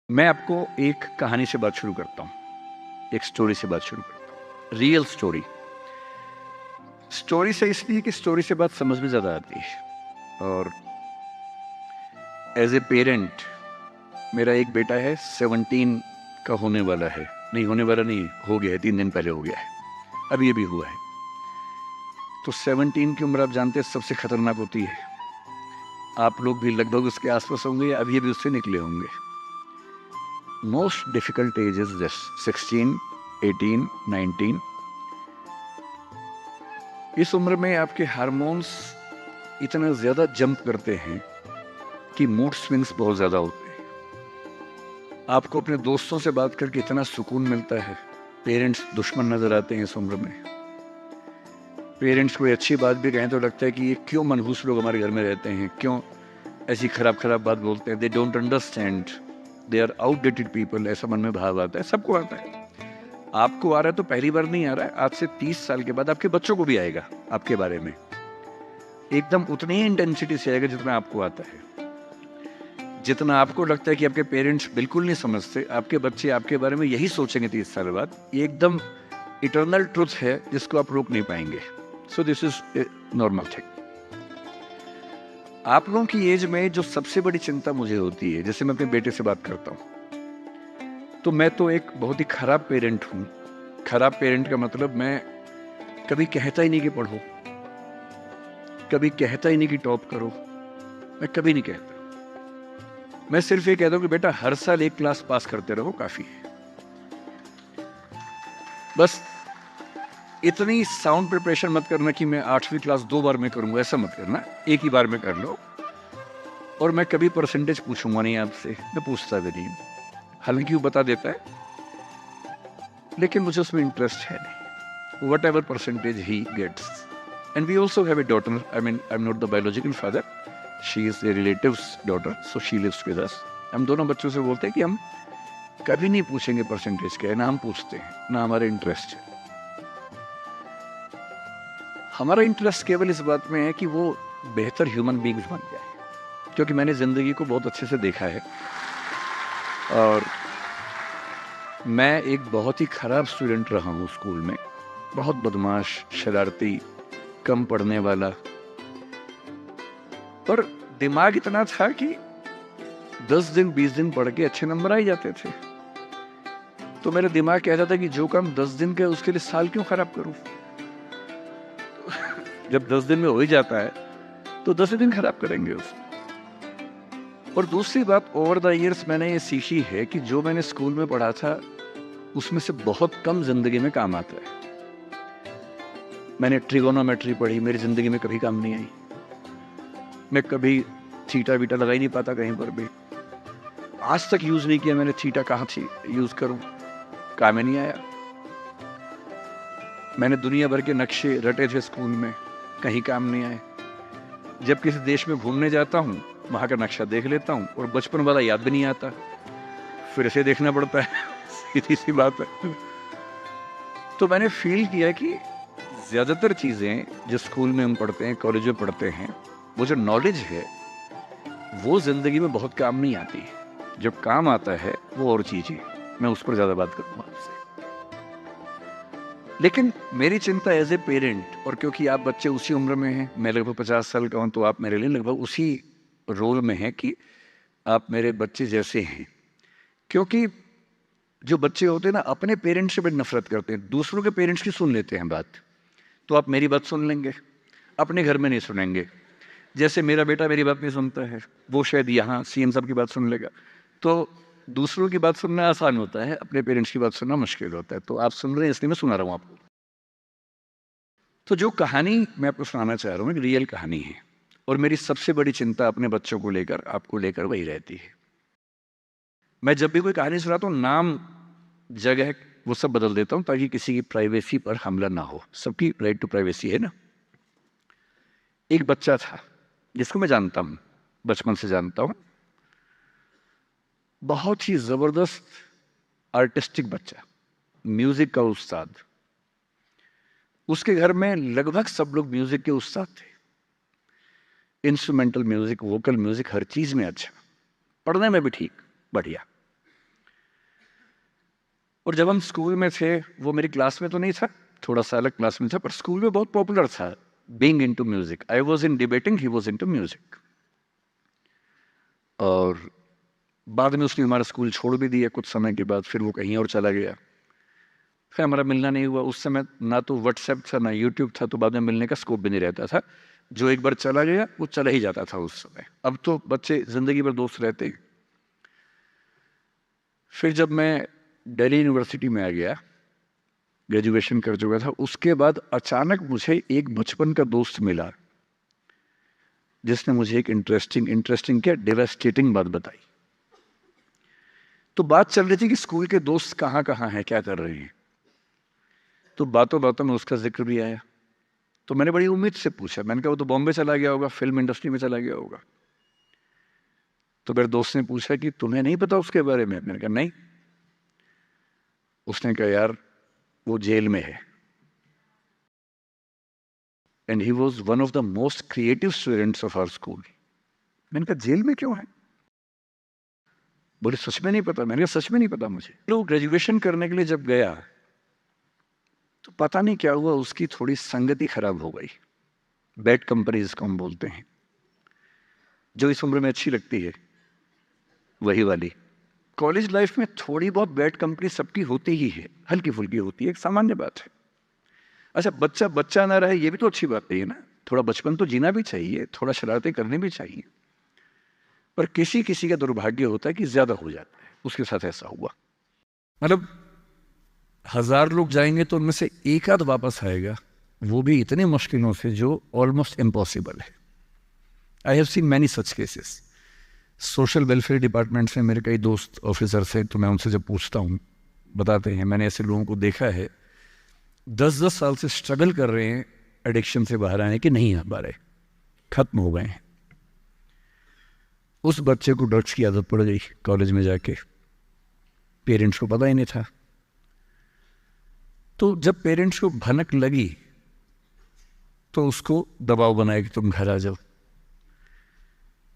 मैं आपको एक कहानी से बात शुरू करता हूँ, एक स्टोरी से बात शुरू करता हूँ। Real story. स्टोरी से इसलिए कि स्टोरी से बात समझ में ज़्यादा आती है। और एज ए पेरेंट, मेरा एक बेटा है, 17 का होने वाला है। नहीं होने वाला नहीं, हो गया है, 3 दिन पहले हो गया है, अब ये भी हुआ है। तो 17 की उम्र आप जानते हैं सबसे खतरनाक होती है। आप लोग भी लगभग उसके आसपास होंगे या अभी अभी उससे निकले होंगे। Most difficult age is this, 16, 18, 19। इस उम्र में आपके हार्मोन्स इतना ज्यादा जंप करते हैं कि मूड स्विंग्स बहुत ज्यादा होते हैं। आपको अपने दोस्तों से बात करके इतना सुकून मिलता है। पेरेंट्स दुश्मन नजर आते हैं इस उम्र में। पेरेंट्स कोई अच्छी बात भी कहें तो लगता है कि ये क्यों मनहूस लोग हमारे घर में रहते हैं, क्यों ऐसी खराब खराब बात बोलते हैं। They don't understand, they are outdated people, ऐसा मन में भाव आता है। सबको आता है। आपको आ रहा है तो पहली बार नहीं आ रहा है, आज से 30 साल के बाद आपके बच्चों को भी आएगा आपके बारे में। एकदम उतनी ही इंटेंसिटी से आएगा जितना आपको आता है। जितना आपको लगता है कि आपके पेरेंट्स बिल्कुल नहीं समझते, आपके बच्चे आपके बारे में यही सोचेंगे 30 साल बाद। ये एकदम इटर्नल ट्रुथ है जिसको आप रोक नहीं पाएंगे। So this is normal thing. आप लोगों की एज में जो सबसे बड़ी चिंता मुझे होती है, जैसे मैं अपने बेटे से बात करता हूँ, तो मैं तो एक बहुत ही खराब पेरेंट हूँ। खराब पेरेंट का मतलब मैं कभी कहता ही नहीं कि पढ़ो, कभी कहता ही नहीं कि टॉप करो, मैं कभी नहीं कहता। मैं सिर्फ ये कहता हूँ कि बेटा हर साल एक क्लास पास करते रहो, काफी है। बस इतनी साउंड प्रिपरेशन मत करना कि मैं 8वीं क्लास 2 बार में करूंगा, ऐसा मत करना, एक ही बार में कर लो। और मैं कभी परसेंटेज पूछूंगा नहीं आपसे, मैं पूछता भी नहीं, हालांकि वो बता देता है, लेकिन मुझे उसमें इंटरेस्ट है नहीं। Whatever percentage he gets. And we also have a daughter, I mean I am not the biological father, she is a relative's daughter, so she lives with us. हम दोनों बच्चों से बोलते हैं कि हम कभी नहीं पूछेंगे परसेंटेज क्या है, ना हम पूछते हैं, ना हमारा इंटरेस्ट है। हमारा इंटरेस्ट केवल इस बात में है कि वो बेहतर ह्यूमन बींग्स बन जाए, क्योंकि मैंने जिंदगी को बहुत अच्छे से देखा है। और मैं एक बहुत ही खराब स्टूडेंट रहा हूँ स्कूल में, बहुत बदमाश, शरारती, कम पढ़ने वाला। पर दिमाग इतना था कि 10 दिन 20 दिन पढ़ के अच्छे नंबर आ ही जाते थे। तो मेरा दिमाग कहता था कि जो काम 10 दिन का उसके लिए साल क्यों खराब करूं। जब 10 दिन में हो ही जाता है तो 10 दिन खराब करेंगे उसमें। और दूसरी बात, ओवर द इयर्स मैंने ये सीखी है कि जो मैंने स्कूल में पढ़ा था उसमें से बहुत कम जिंदगी में काम आता है। मैंने ट्रिगोनोमेट्री पढ़ी, मेरी जिंदगी में कभी काम नहीं आई। मैं कभी थीटा बीटा लगा ही नहीं पाता कहीं पर भी, आज तक यूज नहीं किया मैंने थीटा, कहाँ थी यूज करूं, काम में नहीं आया। मैंने दुनिया भर के नक्शे रटे थे स्कूल में, कहीं काम नहीं आए। जब किसी देश में घूमने जाता हूँ, वहां का नक्शा देख लेता हूँ और बचपन वाला याद भी नहीं आता, फिर से देखना पड़ता है। सीधी सी बात है। तो मैंने फील किया कि ज्यादातर चीजें जो स्कूल में हम पढ़ते हैं, कॉलेज में पढ़ते हैं, वो जो नॉलेज है वो जिंदगी में बहुत काम नहीं आती। जब काम आता है वो और चीज है, मैं उस पर ज्यादा बात करूंगा आपसे। लेकिन मेरी चिंता एज ए पेरेंट, और क्योंकि आप बच्चे उसी उम्र में हैं, मैं लगभग 50 साल का हूं, तो आप मेरे लिए लगभग उसी रोल में हैं कि आप मेरे बच्चे जैसे हैं। क्योंकि जो बच्चे होते हैं ना, अपने पेरेंट्स से बड़ी नफरत करते हैं, दूसरों के पेरेंट्स की सुन लेते हैं बात। तो आप मेरी बात सुन लेंगे, अपने घर में नहीं सुनेंगे। जैसे मेरा बेटा मेरी बात नहीं सुनता है, वो शायद यहाँ सीएम साहब की बात सुन लेगा। तो दूसरों की बात सुनना आसान होता है, अपने पेरेंट्स की बात सुनना मुश्किल होता है। तो आप सुन रहे हैं इसलिए मैं सुना रहा हूँ आपको। तो जो कहानी मैं आपको सुनाना चाह रहा हूँ एक रियल कहानी है, और मेरी सबसे बड़ी चिंता अपने बच्चों को लेकर, आपको लेकर वही रहती है। मैं जब भी कोई कहानी सुनाता हूँ, नाम, जगह, वो सब बदल देता हूँ ताकि किसी की प्राइवेसी पर हमला ना हो। सबकी राइट टू प्राइवेसी है ना। एक बच्चा था जिसको मैं जानता हूँ, बचपन से जानता हूँ, बहुत ही जबरदस्त आर्टिस्टिक बच्चा, म्यूजिक का उस्ताद। उसके घर में लगभग सब लोग म्यूजिक के उस्ताद थे, इंस्ट्रूमेंटल म्यूजिक, वोकल म्यूजिक, हर चीज में अच्छा, पढ़ने में भी ठीक, बढ़िया। और जब हम स्कूल में थे, वो मेरी क्लास में तो नहीं था, थोड़ा सा अलग क्लास में था, पर स्कूल में बहुत पॉपुलर था being into music. I was in debating, he was into music. और बाद में उसने हमारा स्कूल छोड़ भी दिया कुछ समय के बाद, फिर वो कहीं और चला गया, फिर हमारा मिलना नहीं हुआ। उस समय ना तो व्हाट्सएप था ना यूट्यूब था, तो बाद में मिलने का स्कोप भी नहीं रहता था। जो एक बार चला गया वो चला ही जाता था उस समय। अब तो बच्चे जिंदगी भर दोस्त रहते हैं। फिर जब मैं दिल्ली यूनिवर्सिटी में आ गया, ग्रेजुएशन कर चुका था, उसके बाद अचानक मुझे एक बचपन का दोस्त मिला जिसने मुझे एक इंटरेस्टिंग क्या डेवास्टेटिंग बात बताई। तो बात चल रही थी कि स्कूल के दोस्त कहाँ कहाँ हैं, क्या कर रहे हैं। तो बातों बातों में उसका जिक्र भी आया। तो मैंने बड़ी उम्मीद से पूछा, मैंने कहा वो तो बॉम्बे चला गया होगा, फिल्म इंडस्ट्री में चला गया होगा। तो मेरे दोस्त ने पूछा कि तुम्हें नहीं पता उसके बारे में? मैंने कहा नहीं। उसने कहा यार वो जेल में है, and he was one of the most creative students of our school. मैंने कहा जेल में क्यों है? बोले सच में नहीं पता। मैंने कहा सच में नहीं पता मुझे। लोग ग्रेजुएशन करने के लिए जब गया तो पता नहीं क्या हुआ, उसकी थोड़ी संगति खराब हो गई। बैड कंपनी जिसको हम बोलते हैं, जो इस उम्र में अच्छी लगती है, वही वाली। कॉलेज लाइफ में थोड़ी बहुत बैड कंपनी सबकी होती ही है, हल्की फुल्की होती है, एक सामान्य बात है। अच्छा, बच्चा बच्चा ना रहे ये भी तो अच्छी बात नहीं है ना। थोड़ा बचपन तो जीना भी चाहिए, थोड़ा शरारतें करनी भी चाहिए। पर किसी किसी का दुर्भाग्य होता है कि ज्यादा हो जाता है। उसके साथ ऐसा हुआ। मतलब 1000 लोग जाएंगे तो उनमें से एक आध वापस आएगा, वो भी इतने मुश्किलों से जो ऑलमोस्ट इम्पॉसिबल है। I have seen many such cases. Social welfare department से मेरे कई दोस्त ऑफिसर से, तो मैं उनसे जब पूछता हूँ बताते हैं मैंने ऐसे लोगों को देखा है 10-10 साल से स्ट्रगल कर रहे हैं एडिक्शन से बाहर आने के, नहीं आ पा रहे, खत्म हो गए हैं। उस बच्चे को ड्रग्स की आदत पड़ गई कॉलेज में जाके, पेरेंट्स को पता ही नहीं था। तो जब पेरेंट्स को भनक लगी तो उसको दबाव बनाया कि तुम घर आ जाओ।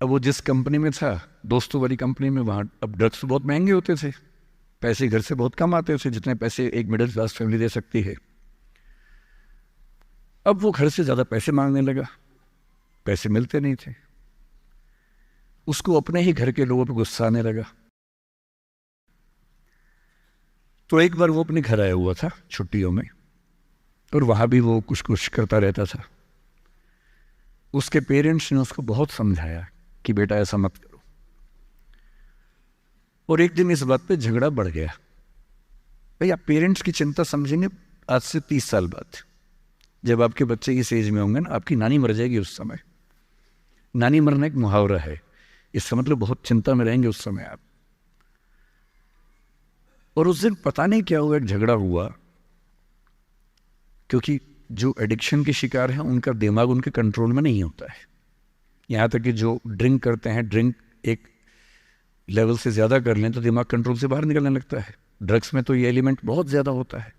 अब वो जिस कंपनी में था, दोस्तों वाली कंपनी में, वहाँ अब ड्रग्स तो बहुत महंगे होते थे, पैसे घर से बहुत कम आते थे, जितने पैसे एक मिडिल क्लास फैमिली दे सकती है। अब वो घर से ज़्यादा पैसे मांगने लगा, पैसे मिलते नहीं थे। उसको अपने ही घर के लोगों पर गुस्सा आने लगा। तो एक बार वो अपने घर आया हुआ था छुट्टियों में, और वहाँ भी वो कुछ कुछ करता रहता था। उसके पेरेंट्स ने उसको बहुत समझाया कि बेटा ऐसा मत करो, और एक दिन इस बात पे झगड़ा बढ़ गया। भाई आप पेरेंट्स की चिंता समझेंगे आज से 30 साल बाद, जब आपके बच्चे इस एज में होंगे ना, आपकी नानी मर जाएगी उस समय। नानी मरना एक मुहावरा है, इसका मतलब बहुत चिंता में रहेंगे उस समय आप। और उस दिन पता नहीं क्या हुआ, एक झगड़ा हुआ, क्योंकि जो एडिक्शन के शिकार हैं उनका दिमाग उनके कंट्रोल में नहीं होता है। यहाँ तक कि जो ड्रिंक करते हैं, ड्रिंक एक लेवल से ज़्यादा कर लें तो दिमाग कंट्रोल से बाहर निकलने लगता है। ड्रग्स में तो ये एलिमेंट बहुत ज़्यादा होता है।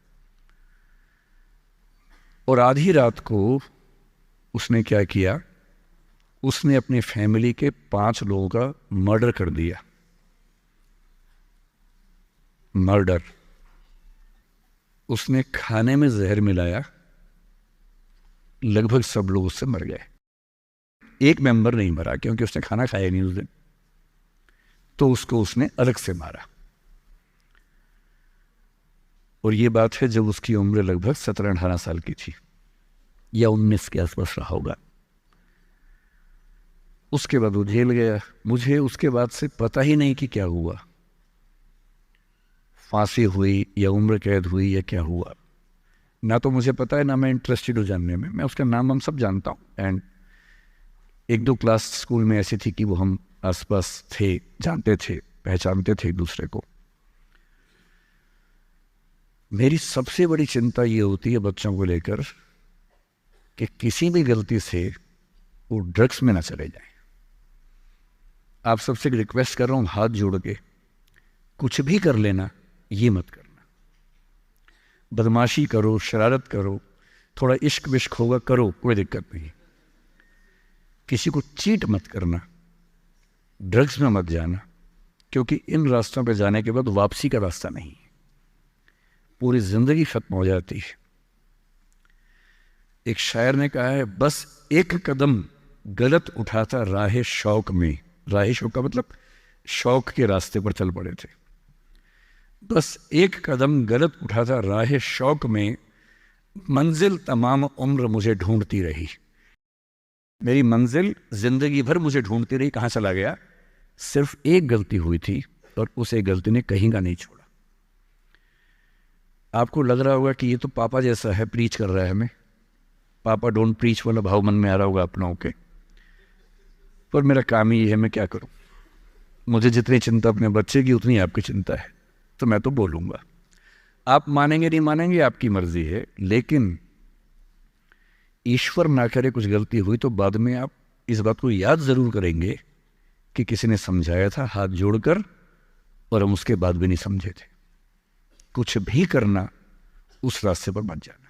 और आधी रात को उसने क्या किया, उसने अपनी फैमिली के 5 लोगों का मर्डर कर दिया। मर्डर। उसने खाने में जहर मिलाया, लगभग सब लोग उससे मर गए। एक मेंबर नहीं मरा क्योंकि उसने खाना खाया नहीं उस दिन, तो उसको उसने अलग से मारा। और ये बात है जब उसकी उम्र लगभग 17-18 साल की थी, या 19 के आसपास रहा होगा। उसके बाद वो जेल गया। मुझे उसके बाद से पता ही नहीं कि क्या हुआ, फांसी हुई या उम्र कैद हुई या क्या हुआ, ना तो मुझे पता है ना मैं इंटरेस्टेड हूँ जानने में। मैं उसका नाम हम सब जानता हूँ, एंड 1-2 क्लास स्कूल में ऐसी थी कि वो हम आसपास थे, जानते थे, पहचानते थे एक दूसरे को। मेरी सबसे बड़ी चिंता ये होती है बच्चों को लेकर कि किसी भी गलती से वो ड्रग्स में ना चले जाएं। आप सबसे रिक्वेस्ट कर रहा हूँ हाथ जोड़ के, कुछ भी कर लेना, ये मत करना। बदमाशी करो, शरारत करो, थोड़ा इश्क विश्क होगा करो, कोई दिक्कत नहीं। किसी को चीट मत करना, ड्रग्स में मत जाना, क्योंकि इन रास्तों पे जाने के बाद वापसी का रास्ता नहीं है। पूरी जिंदगी खत्म हो जाती है। एक शायर ने कहा है, बस एक कदम गलत उठाता राह शौक में, राह शौक का मतलब शौक के रास्ते पर चल पड़े थे, बस एक कदम गलत उठाता राह शौक में, मंजिल तमाम उम्र मुझे ढूंढती रही। मेरी मंजिल जिंदगी भर मुझे ढूंढती रही, कहाँ चला गया? सिर्फ एक गलती हुई थी और उस एक गलती ने कहीं का नहीं छोड़ा। आपको लग रहा होगा कि ये तो पापा जैसा है, प्रीच कर रहा है हमें, पापा डोंट प्रीच वाला भाव मन में आ रहा होगा आप लोगों के, पर मेरा काम ही है, मैं क्या करूं? मुझे जितनी चिंता अपने बच्चे की उतनी आपकी चिंता है, तो मैं तो बोलूंगा। आप मानेंगे नहीं मानेंगे आपकी मर्जी है, लेकिन ईश्वर ना करे कुछ गलती हुई तो बाद में आप इस बात को याद जरूर करेंगे कि किसी ने समझाया था हाथ जोड़कर, और हम उसके बाद भी नहीं समझे थे। कुछ भी करना, उस रास्ते पर मत जाना।